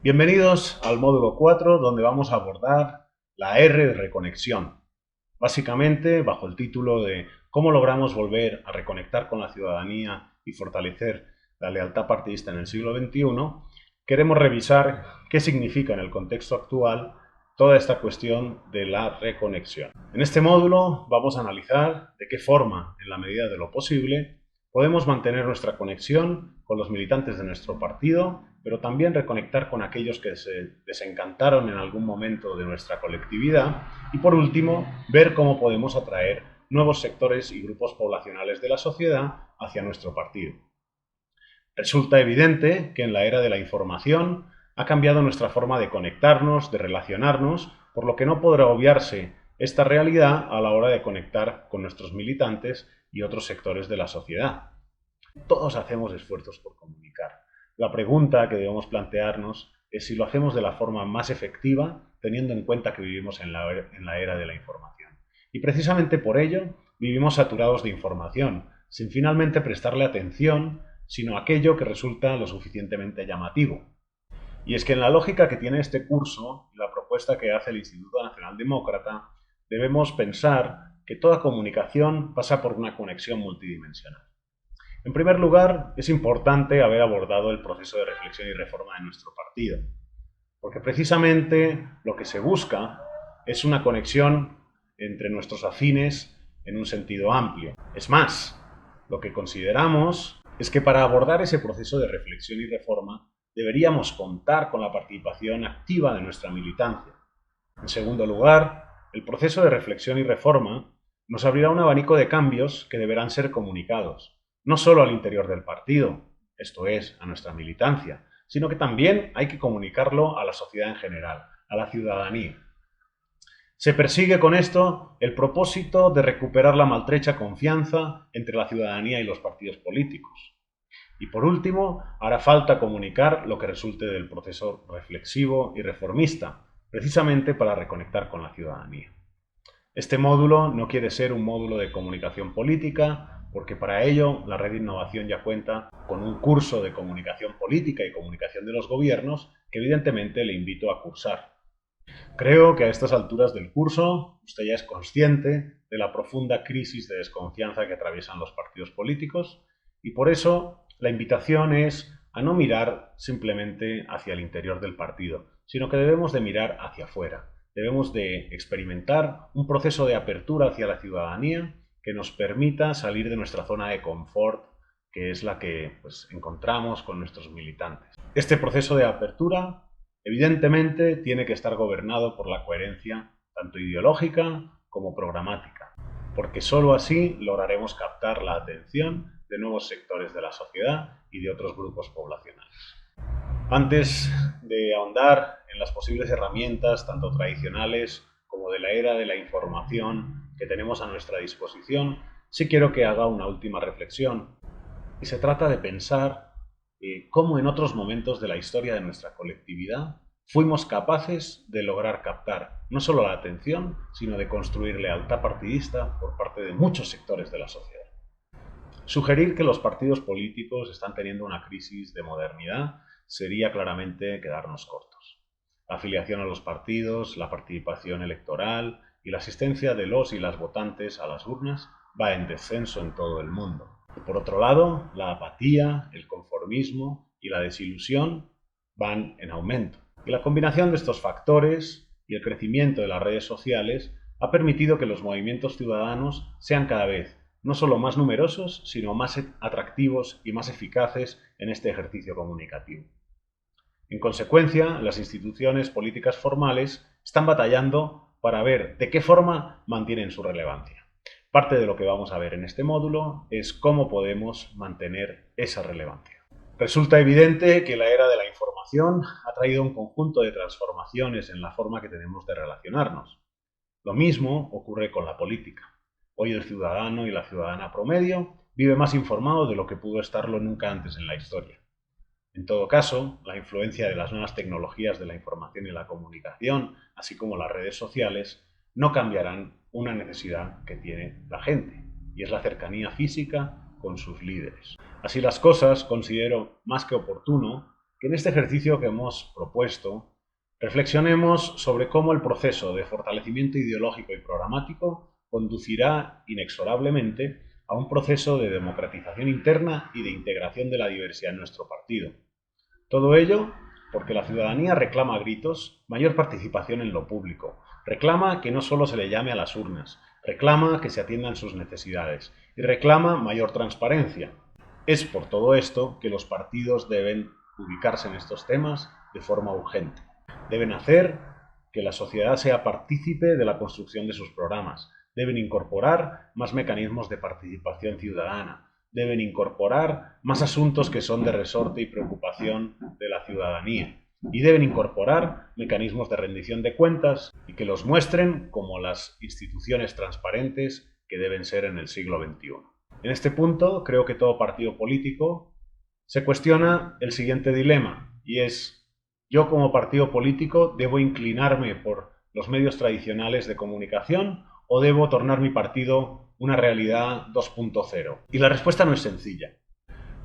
Bienvenidos al módulo 4, donde vamos a abordar la R de reconexión. Básicamente, bajo el título de ¿Cómo logramos volver a reconectar con la ciudadanía y fortalecer la lealtad partidista en el siglo XXI?, queremos revisar qué significa en el contexto actual toda esta cuestión de la reconexión. En este módulo vamos a analizar de qué forma, en la medida de lo posible, podemos mantener nuestra conexión con los militantes de nuestro partido, pero también reconectar con aquellos que se desencantaron en algún momento de nuestra colectividad y, por último, ver cómo podemos atraer nuevos sectores y grupos poblacionales de la sociedad hacia nuestro partido. Resulta evidente que en la era de la información ha cambiado nuestra forma de conectarnos, de relacionarnos, por lo que no podrá obviarse esta realidad a la hora de conectar con nuestros militantes y otros sectores de la sociedad. Todos hacemos esfuerzos por comunicar. La pregunta que debemos plantearnos es si lo hacemos de la forma más efectiva, teniendo en cuenta que vivimos en la era de la información. Y precisamente por ello vivimos saturados de información, sin finalmente prestarle atención, sino aquello que resulta lo suficientemente llamativo. Y es que en la lógica que tiene este curso y la propuesta que hace el Instituto Nacional Demócrata, debemos pensar que toda comunicación pasa por una conexión multidimensional. En primer lugar, es importante haber abordado el proceso de reflexión y reforma de nuestro partido, porque precisamente lo que se busca es una conexión entre nuestros afines en un sentido amplio. Es más, lo que consideramos es que para abordar ese proceso de reflexión y reforma deberíamos contar con la participación activa de nuestra militancia. En segundo lugar, el proceso de reflexión y reforma nos abrirá un abanico de cambios que deberán ser comunicados, no solo al interior del partido, esto es, a nuestra militancia, sino que también hay que comunicarlo a la sociedad en general, a la ciudadanía. Se persigue con esto el propósito de recuperar la maltrecha confianza entre la ciudadanía y los partidos políticos. Y por último, hará falta comunicar lo que resulte del proceso reflexivo y reformista, precisamente para reconectar con la ciudadanía. Este módulo no quiere ser un módulo de comunicación política, porque para ello la Red de Innovación ya cuenta con un curso de comunicación política y comunicación de los gobiernos que evidentemente le invito a cursar. Creo que a estas alturas del curso usted ya es consciente de la profunda crisis de desconfianza que atraviesan los partidos políticos y por eso la invitación es a no mirar simplemente hacia el interior del partido, sino que debemos de mirar hacia afuera. Debemos de experimentar un proceso de apertura hacia la ciudadanía que nos permita salir de nuestra zona de confort, que es la que encontramos con nuestros militantes. Este proceso de apertura evidentemente tiene que estar gobernado por la coherencia tanto ideológica como programática, porque sólo así lograremos captar la atención de nuevos sectores de la sociedad y de otros grupos poblacionales. Antes de ahondar en las posibles herramientas, tanto tradicionales como de la era de la información que tenemos a nuestra disposición, sí quiero que haga una última reflexión. Y se trata de pensar cómo en otros momentos de la historia de nuestra colectividad fuimos capaces de lograr captar no solo la atención, sino de construir lealtad partidista por parte de muchos sectores de la sociedad. Sugerir que los partidos políticos están teniendo una crisis de modernidad sería claramente quedarnos cortos. La afiliación a los partidos, la participación electoral y la asistencia de los y las votantes a las urnas va en descenso en todo el mundo. Por otro lado, la apatía, el conformismo y la desilusión van en aumento. Y la combinación de estos factores y el crecimiento de las redes sociales ha permitido que los movimientos ciudadanos sean cada vez no solo más numerosos, sino más atractivos y más eficaces en este ejercicio comunicativo. En consecuencia, las instituciones políticas formales están batallando para ver de qué forma mantienen su relevancia. Parte de lo que vamos a ver en este módulo es cómo podemos mantener esa relevancia. Resulta evidente que la era de la información ha traído un conjunto de transformaciones en la forma que tenemos de relacionarnos. Lo mismo ocurre con la política. Hoy el ciudadano y la ciudadana promedio vive más informado de lo que pudo estarlo nunca antes en la historia. En todo caso, la influencia de las nuevas tecnologías de la información y la comunicación, así como las redes sociales, no cambiarán una necesidad que tiene la gente, y es la cercanía física con sus líderes. Así las cosas, considero más que oportuno que en este ejercicio que hemos propuesto reflexionemos sobre cómo el proceso de fortalecimiento ideológico y programático conducirá inexorablemente a un proceso de democratización interna y de integración de la diversidad en nuestro partido. Todo ello porque la ciudadanía reclama a gritos mayor participación en lo público, reclama que no solo se le llame a las urnas, reclama que se atiendan sus necesidades y reclama mayor transparencia. Es por todo esto que los partidos deben ubicarse en estos temas de forma urgente. Deben hacer que la sociedad sea partícipe de la construcción de sus programas. Deben incorporar más mecanismos de participación ciudadana. Deben incorporar más asuntos que son de resorte y preocupación de la ciudadanía. Y deben incorporar mecanismos de rendición de cuentas y que los muestren como las instituciones transparentes que deben ser en el siglo XXI. En este punto, creo que todo partido político se cuestiona el siguiente dilema, y es: yo como partido político debo inclinarme por los medios tradicionales de comunicación o debo tornar mi partido una realidad 2.0. Y la respuesta no es sencilla.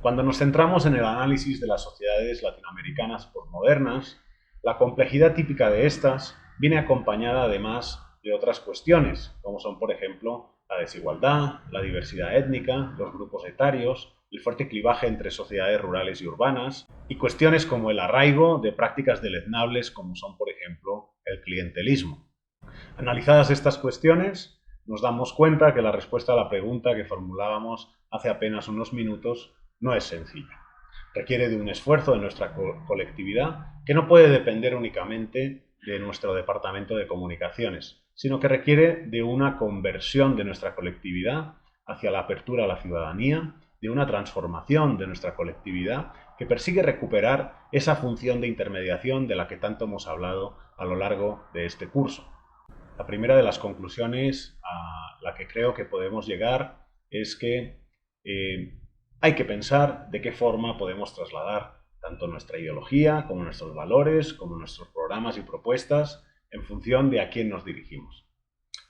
Cuando nos centramos en el análisis de las sociedades latinoamericanas posmodernas, la complejidad típica de estas viene acompañada además de otras cuestiones, como son, por ejemplo, la desigualdad, la diversidad étnica, los grupos etarios, el fuerte clivaje entre sociedades rurales y urbanas, y cuestiones como el arraigo de prácticas deleznables como son, por ejemplo, el clientelismo. Analizadas estas cuestiones, nos damos cuenta que la respuesta a la pregunta que formulábamos hace apenas unos minutos no es sencilla. Requiere de un esfuerzo de nuestra colectividad que no puede depender únicamente de nuestro departamento de comunicaciones, sino que requiere de una conversión de nuestra colectividad hacia la apertura a la ciudadanía, de una transformación de nuestra colectividad que persigue recuperar esa función de intermediación de la que tanto hemos hablado a lo largo de este curso. La primera de las conclusiones a la que creo que podemos llegar es que hay que pensar de qué forma podemos trasladar tanto nuestra ideología como nuestros valores, como nuestros programas y propuestas en función de a quién nos dirigimos.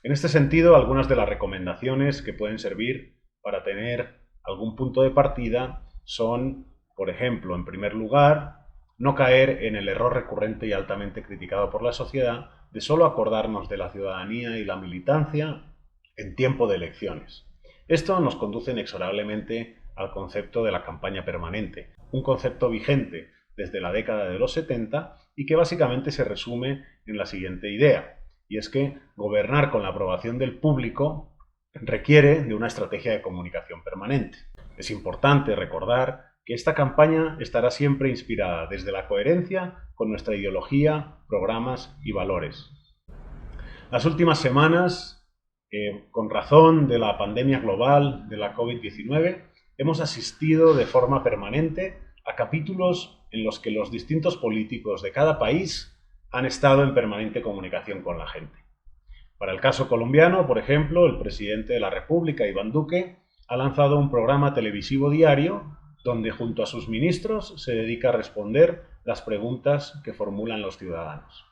En este sentido, algunas de las recomendaciones que pueden servir para tener algún punto de partida son, por ejemplo, en primer lugar, no caer en el error recurrente y altamente criticado por la sociedad de solo acordarnos de la ciudadanía y la militancia en tiempo de elecciones. Esto nos conduce inexorablemente al concepto de la campaña permanente, un concepto vigente desde la década de los 70 y que básicamente se resume en la siguiente idea, y es que gobernar con la aprobación del público requiere de una estrategia de comunicación permanente. Es importante recordar que esta campaña estará siempre inspirada desde la coherencia con nuestra ideología, programas y valores. Las últimas semanas, con razón de la pandemia global de la COVID-19, hemos asistido de forma permanente a capítulos en los que los distintos políticos de cada país han estado en permanente comunicación con la gente. Para el caso colombiano, por ejemplo, el presidente de la República, Iván Duque, ha lanzado un programa televisivo diario donde junto a sus ministros se dedica a responder las preguntas que formulan los ciudadanos.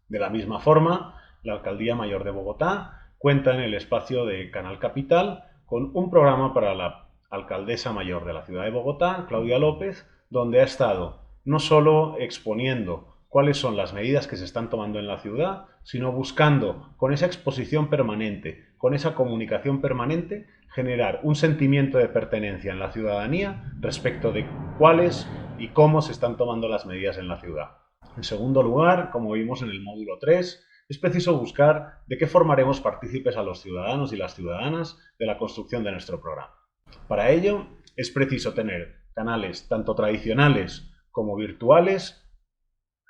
De la misma forma, la Alcaldía Mayor de Bogotá cuenta en el espacio de Canal Capital con un programa para la alcaldesa mayor de la ciudad de Bogotá, Claudia López, donde ha estado no solo exponiendo cuáles son las medidas que se están tomando en la ciudad, sino buscando, con esa exposición permanente, con esa comunicación permanente, generar un sentimiento de pertenencia en la ciudadanía respecto de cuáles y cómo se están tomando las medidas en la ciudad. En segundo lugar, como vimos en el módulo 3, es preciso buscar de qué forma haremos partícipes a los ciudadanos y las ciudadanas de la construcción de nuestro programa. Para ello, es preciso tener canales tanto tradicionales como virtuales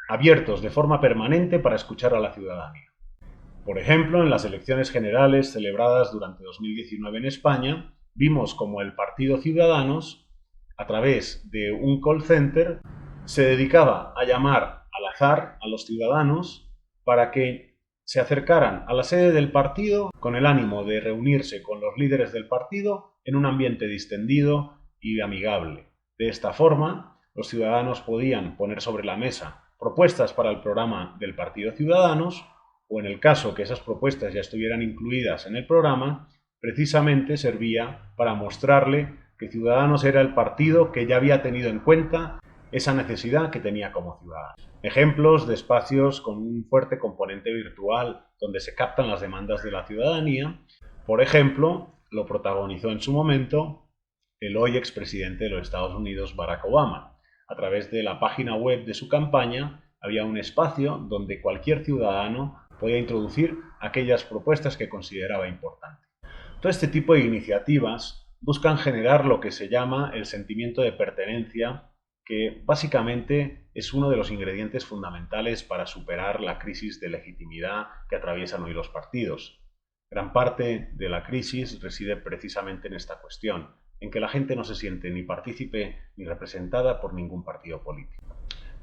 abiertos de forma permanente para escuchar a la ciudadanía. Por ejemplo, en las elecciones generales celebradas durante 2019 en España, vimos como el Partido Ciudadanos, a través de un call center, se dedicaba a llamar al azar a los ciudadanos para que se acercaran a la sede del partido con el ánimo de reunirse con los líderes del partido en un ambiente distendido y amigable. De esta forma, los ciudadanos podían poner sobre la mesa propuestas para el programa del Partido Ciudadanos, o en el caso que esas propuestas ya estuvieran incluidas en el programa, precisamente servía para mostrarle que Ciudadanos era el partido que ya había tenido en cuenta esa necesidad que tenía como ciudadano. Ejemplos de espacios con un fuerte componente virtual donde se captan las demandas de la ciudadanía, por ejemplo, lo protagonizó en su momento el hoy expresidente de los Estados Unidos, Barack Obama. A través de la página web de su campaña había un espacio donde cualquier ciudadano podía introducir aquellas propuestas que consideraba importantes. Todo este tipo de iniciativas buscan generar lo que se llama el sentimiento de pertenencia, que básicamente es uno de los ingredientes fundamentales para superar la crisis de legitimidad que atraviesan hoy los partidos. Gran parte de la crisis reside precisamente en esta cuestión, en que la gente no se siente ni partícipe ni representada por ningún partido político.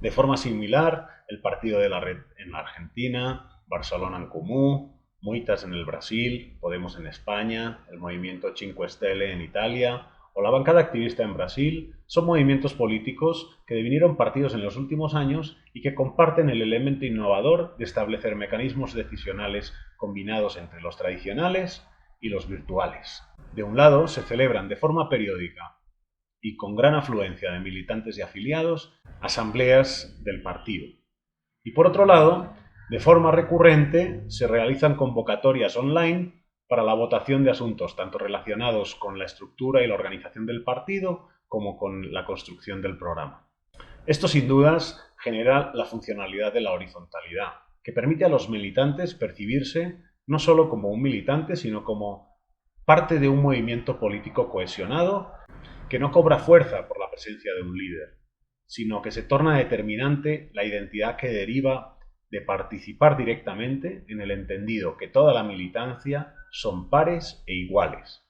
De forma similar, el Partido de la Red en la Argentina, Barcelona en Comú, Muitas en el Brasil, Podemos en España, el movimiento Cinque Stelle en Italia o la bancada activista en Brasil son movimientos políticos que devinieron partidos en los últimos años y que comparten el elemento innovador de establecer mecanismos decisionales combinados entre los tradicionales y los virtuales. De un lado, se celebran de forma periódica y con gran afluencia de militantes y afiliados asambleas del partido. Y por otro lado, de forma recurrente se realizan convocatorias online para la votación de asuntos tanto relacionados con la estructura y la organización del partido como con la construcción del programa. Esto sin dudas genera la funcionalidad de la horizontalidad, que permite a los militantes percibirse no solo como un militante, sino como parte de un movimiento político cohesionado que no cobra fuerza por la presencia de un líder, sino que se torna determinante la identidad que deriva de participar directamente en el entendido que toda la militancia son pares e iguales.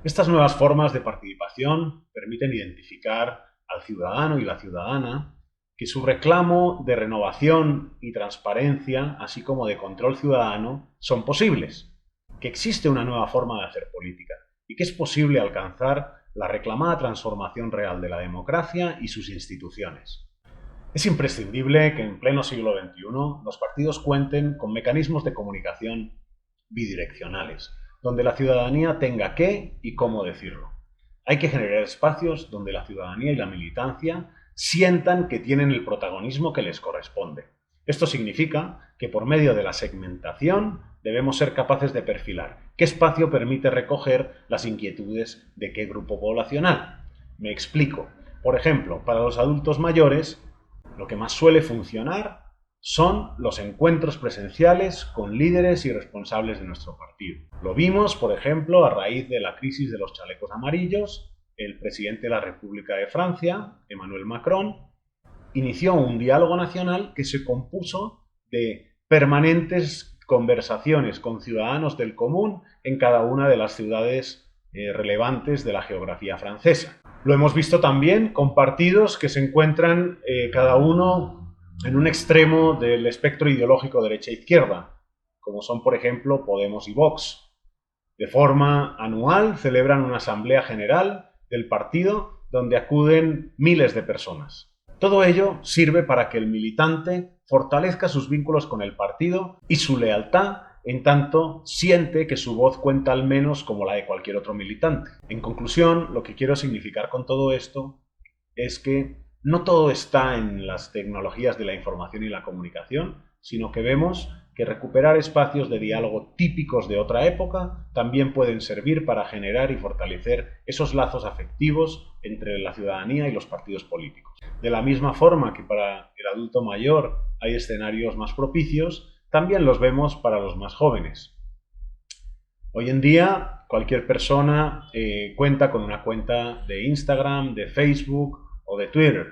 Estas nuevas formas de participación permiten identificar al ciudadano y la ciudadana que su reclamo de renovación y transparencia, así como de control ciudadano, son posibles, que existe una nueva forma de hacer política y que es posible alcanzar la reclamada transformación real de la democracia y sus instituciones. Es imprescindible que en pleno siglo XXI los partidos cuenten con mecanismos de comunicación bidireccionales, donde la ciudadanía tenga qué y cómo decirlo. Hay que generar espacios donde la ciudadanía y la militancia sientan que tienen el protagonismo que les corresponde. Esto significa que por medio de la segmentación debemos ser capaces de perfilar qué espacio permite recoger las inquietudes de qué grupo poblacional. Me explico. Por ejemplo, para los adultos mayores, lo que más suele funcionar son los encuentros presenciales con líderes y responsables de nuestro partido. Lo vimos, por ejemplo, a raíz de la crisis de los chalecos amarillos. El presidente de la República de Francia, Emmanuel Macron, inició un diálogo nacional que se compuso de permanentes conversaciones con ciudadanos del común en cada una de las ciudades relevantes de la geografía francesa. Lo hemos visto también con partidos que se encuentran cada uno en un extremo del espectro ideológico derecha-izquierda, como son, por ejemplo, Podemos y Vox. De forma anual celebran una asamblea general del partido donde acuden miles de personas. Todo ello sirve para que el militante fortalezca sus vínculos con el partido y su lealtad en tanto siente que su voz cuenta al menos como la de cualquier otro militante. En conclusión, lo que quiero significar con todo esto es que no todo está en las tecnologías de la información y la comunicación, sino que vemos que recuperar espacios de diálogo típicos de otra época también pueden servir para generar y fortalecer esos lazos afectivos entre la ciudadanía y los partidos políticos. De la misma forma que para el adulto mayor hay escenarios más propicios, también los vemos para los más jóvenes. Hoy en día cualquier persona cuenta con una cuenta de Instagram, de Facebook o de Twitter.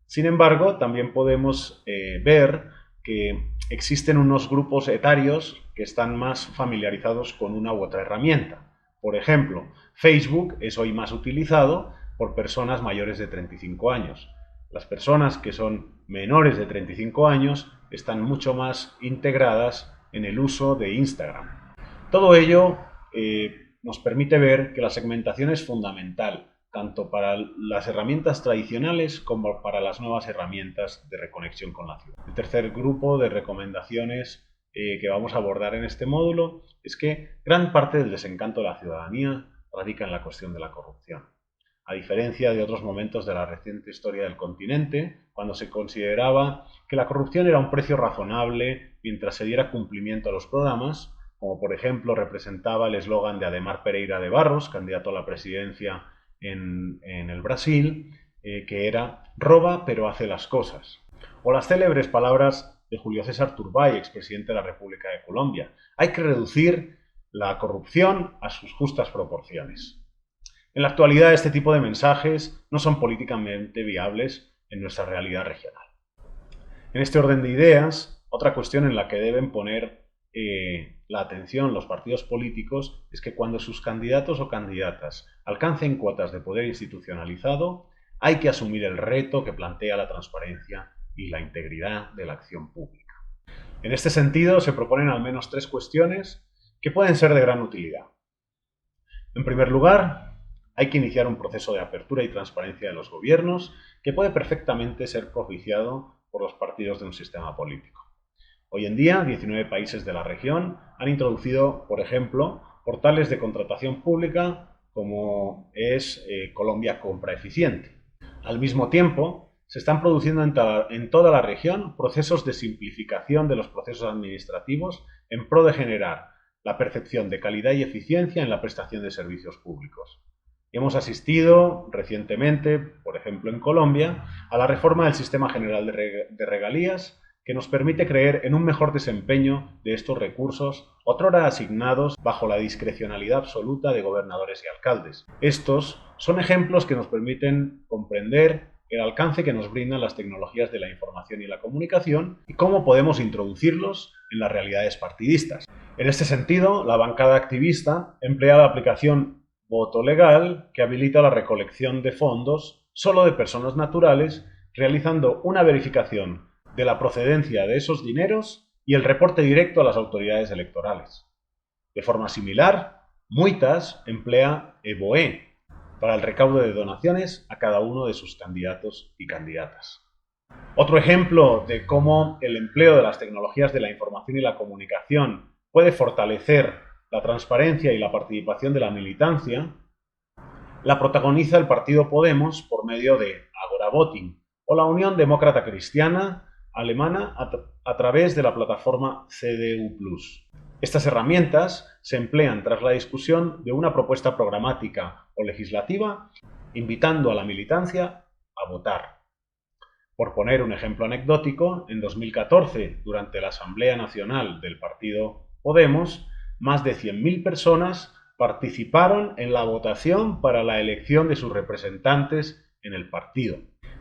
Sin embargo, también podemos ver que existen unos grupos etarios que están más familiarizados con una u otra herramienta. Por ejemplo, Facebook es hoy más utilizado por personas mayores de 35 años. Las personas que son menores de 35 años están mucho más integradas en el uso de Instagram. Todo ello nos permite ver que la segmentación es fundamental, tanto para las herramientas tradicionales como para las nuevas herramientas de reconexión con la ciudad. El tercer grupo de recomendaciones que vamos a abordar en este módulo es que gran parte del desencanto de la ciudadanía radica en la cuestión de la corrupción. a diferencia de otros momentos de la reciente historia del continente, cuando se consideraba que la corrupción era un precio razonable mientras se diera cumplimiento a los programas, como por ejemplo representaba el eslogan de Ademar Pereira de Barros, candidato a la presidencia en el Brasil, que era "roba pero hace las cosas". O las célebres palabras de Julio César Turbay, expresidente de la República de Colombia: hay que reducir la corrupción a sus justas proporciones. En la actualidad, este tipo de mensajes no son políticamente viables en nuestra realidad regional. En este orden de ideas, otra cuestión en la que deben poner la atención los partidos políticos es que cuando sus candidatos o candidatas alcancen cuotas de poder institucionalizado, hay que asumir el reto que plantea la transparencia y la integridad de la acción pública. En este sentido, se proponen al menos 3 cuestiones que pueden ser de gran utilidad. En primer lugar, hay que iniciar un proceso de apertura y transparencia de los gobiernos que puede perfectamente ser propiciado por los partidos de un sistema político. Hoy en día, 19 países de la región han introducido, por ejemplo, portales de contratación pública como es Colombia Compra Eficiente. Al mismo tiempo, se están produciendo en toda la región procesos de simplificación de los procesos administrativos en pro de generar la percepción de calidad y eficiencia en la prestación de servicios públicos. Hemos asistido recientemente, por ejemplo en Colombia, a la reforma del Sistema General de Regalías, que nos permite creer en un mejor desempeño de estos recursos, otrora asignados bajo la discrecionalidad absoluta de gobernadores y alcaldes. Estos son ejemplos que nos permiten comprender el alcance que nos brindan las tecnologías de la información y la comunicación y cómo podemos introducirlos en las realidades partidistas. En este sentido, la bancada activista emplea la aplicación Voto Legal, que habilita la recolección de fondos solo de personas naturales, realizando una verificación de la procedencia de esos dineros y el reporte directo a las autoridades electorales. De forma similar, Muitas emplea EVOE para el recaudo de donaciones a cada uno de sus candidatos y candidatas. Otro ejemplo de cómo el empleo de las tecnologías de la información y la comunicación puede fortalecer la transparencia y la participación de la militancia, la protagoniza el partido Podemos por medio de Agora Voting o la Unión Demócrata Cristiana alemana a través de la plataforma CDU+. Estas herramientas se emplean tras la discusión de una propuesta programática o legislativa, invitando a la militancia a votar. Por poner un ejemplo anecdótico, en 2014, durante la Asamblea Nacional del partido Podemos, más de 100.000 personas participaron en la votación para la elección de sus representantes en el partido.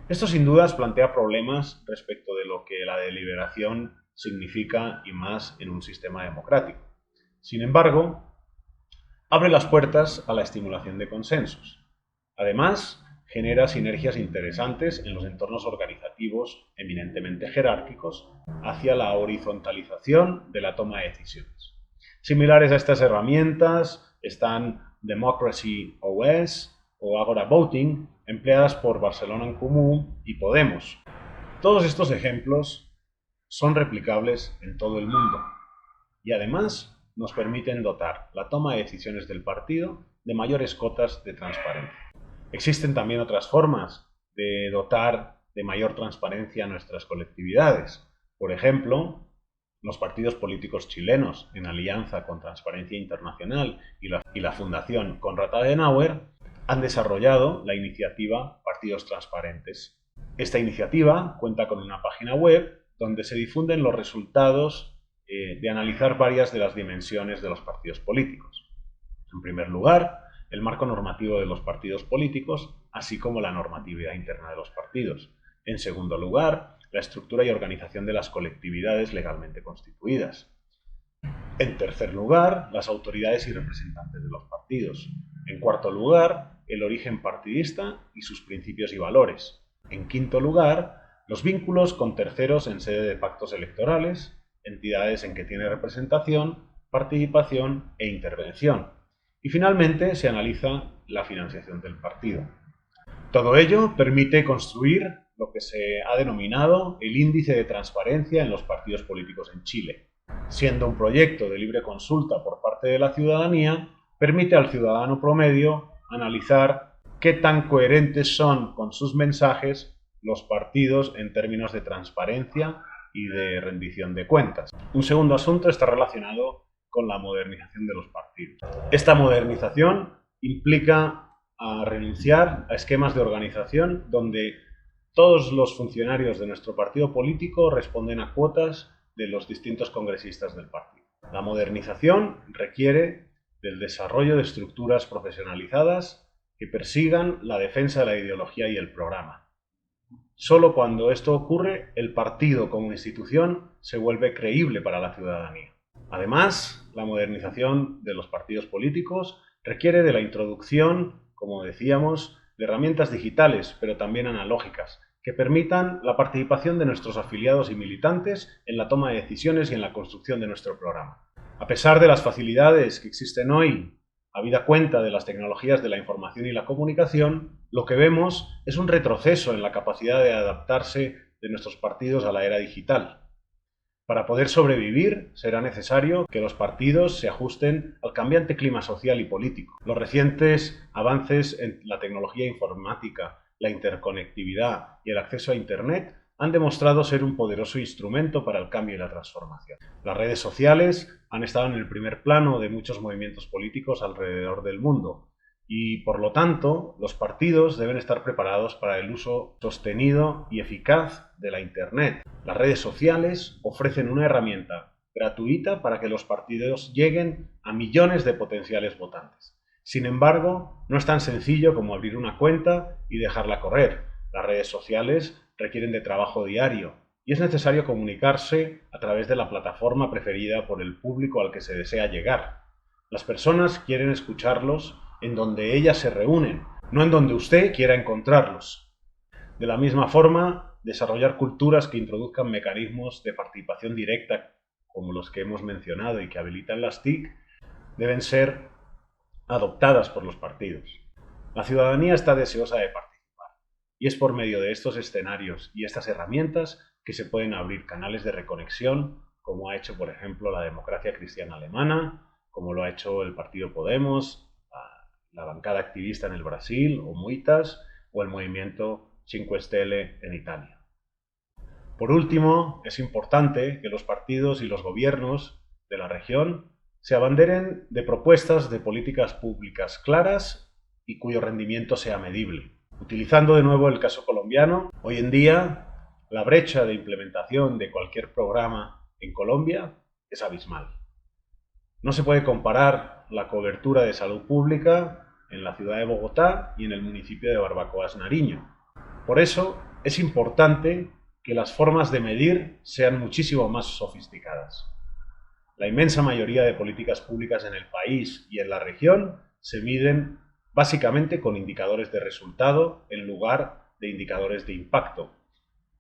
Esto sin dudas plantea problemas respecto de lo que la deliberación significa y más en un sistema democrático. Sin embargo, abre las puertas a la estimulación de consensos. Además, genera sinergias interesantes en los entornos organizativos eminentemente jerárquicos hacia la horizontalización de la toma de decisiones. Similares a estas herramientas están Democracy OS o Agora Voting, empleadas por Barcelona en Comú y Podemos. Todos estos ejemplos son replicables en todo el mundo y además nos permiten dotar la toma de decisiones del partido de mayores cotas de transparencia. Existen también otras formas de dotar de mayor transparencia a nuestras colectividades. Por ejemplo, los partidos políticos chilenos, en alianza con Transparencia Internacional y la Fundación Konrad Adenauer, han desarrollado la iniciativa Partidos Transparentes. Esta iniciativa cuenta con una página web donde se difunden los resultados de analizar varias de las dimensiones de los partidos políticos. En primer lugar, el marco normativo de los partidos políticos, así como la normatividad interna de los partidos. En segundo lugar, la estructura y organización de las colectividades legalmente constituidas. En tercer lugar, las autoridades y representantes de los partidos. En cuarto lugar, el origen partidista y sus principios y valores. En quinto lugar, los vínculos con terceros en sede de pactos electorales, entidades en que tiene representación, participación e intervención. Y finalmente se analiza la financiación del partido. Todo ello permite construir lo que se ha denominado el índice de transparencia en los partidos políticos en Chile. Siendo un proyecto de libre consulta por parte de la ciudadanía, permite al ciudadano promedio analizar qué tan coherentes son con sus mensajes los partidos en términos de transparencia y de rendición de cuentas. Un segundo asunto está relacionado con la modernización de los partidos. Esta modernización implica renunciar a esquemas de organización donde todos los funcionarios de nuestro partido político responden a cuotas de los distintos congresistas del partido. La modernización requiere del desarrollo de estructuras profesionalizadas que persigan la defensa de la ideología y el programa. Solo cuando esto ocurre, el partido como institución se vuelve creíble para la ciudadanía. Además, la modernización de los partidos políticos requiere de la introducción, como decíamos, de herramientas digitales, pero también analógicas, que permitan la participación de nuestros afiliados y militantes en la toma de decisiones y en la construcción de nuestro programa. A pesar de las facilidades que existen hoy, habida cuenta de las tecnologías de la información y la comunicación, lo que vemos es un retroceso en la capacidad de adaptarse de nuestros partidos a la era digital. Para poder sobrevivir, será necesario que los partidos se ajusten al cambiante clima social y político. Los recientes avances en la tecnología informática, la interconectividad y el acceso a Internet han demostrado ser un poderoso instrumento para el cambio y la transformación. Las redes sociales han estado en el primer plano de muchos movimientos políticos alrededor del mundo y, por lo tanto, los partidos deben estar preparados para el uso sostenido y eficaz de la Internet. Las redes sociales ofrecen una herramienta gratuita para que los partidos lleguen a millones de potenciales votantes. Sin embargo, no es tan sencillo como abrir una cuenta y dejarla correr. Las redes sociales requieren de trabajo diario y es necesario comunicarse a través de la plataforma preferida por el público al que se desea llegar. Las personas quieren escucharlos en donde ellas se reúnen, no en donde usted quiera encontrarlos. De la misma forma, desarrollar culturas que introduzcan mecanismos de participación directa, como los que hemos mencionado y que habilitan las TIC, deben ser adoptadas por los partidos. La ciudadanía está deseosa de participar y es por medio de estos escenarios y estas herramientas que se pueden abrir canales de reconexión, como ha hecho, por ejemplo, la democracia cristiana alemana, como lo ha hecho el partido Podemos, la bancada activista en el Brasil, o Muitas, o el movimiento 5 Stelle en Italia. Por último, es importante que los partidos y los gobiernos de la región se abanderen de propuestas de políticas públicas claras y cuyo rendimiento sea medible. Utilizando de nuevo el caso colombiano, hoy en día la brecha de implementación de cualquier programa en Colombia es abismal. No se puede comparar la cobertura de salud pública en la ciudad de Bogotá y en el municipio de Barbacoas, Nariño. Por eso es importante que las formas de medir sean muchísimo más sofisticadas. La inmensa mayoría de políticas públicas en el país y en la región se miden básicamente con indicadores de resultado en lugar de indicadores de impacto.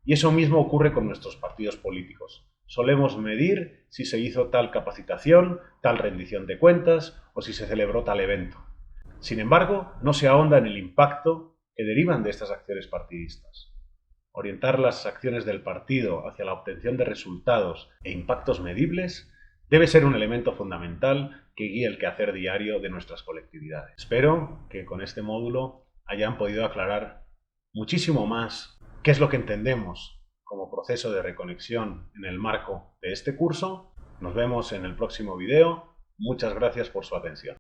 Y eso mismo ocurre con nuestros partidos políticos. Solemos medir si se hizo tal capacitación, tal rendición de cuentas o si se celebró tal evento. Sin embargo, no se ahonda en el impacto que derivan de estas acciones partidistas. Orientar las acciones del partido hacia la obtención de resultados e impactos medibles debe ser un elemento fundamental que guíe el quehacer diario de nuestras colectividades. Espero que con este módulo hayan podido aclarar muchísimo más qué es lo que entendemos como proceso de reconexión en el marco de este curso. Nos vemos en el próximo video. Muchas gracias por su atención.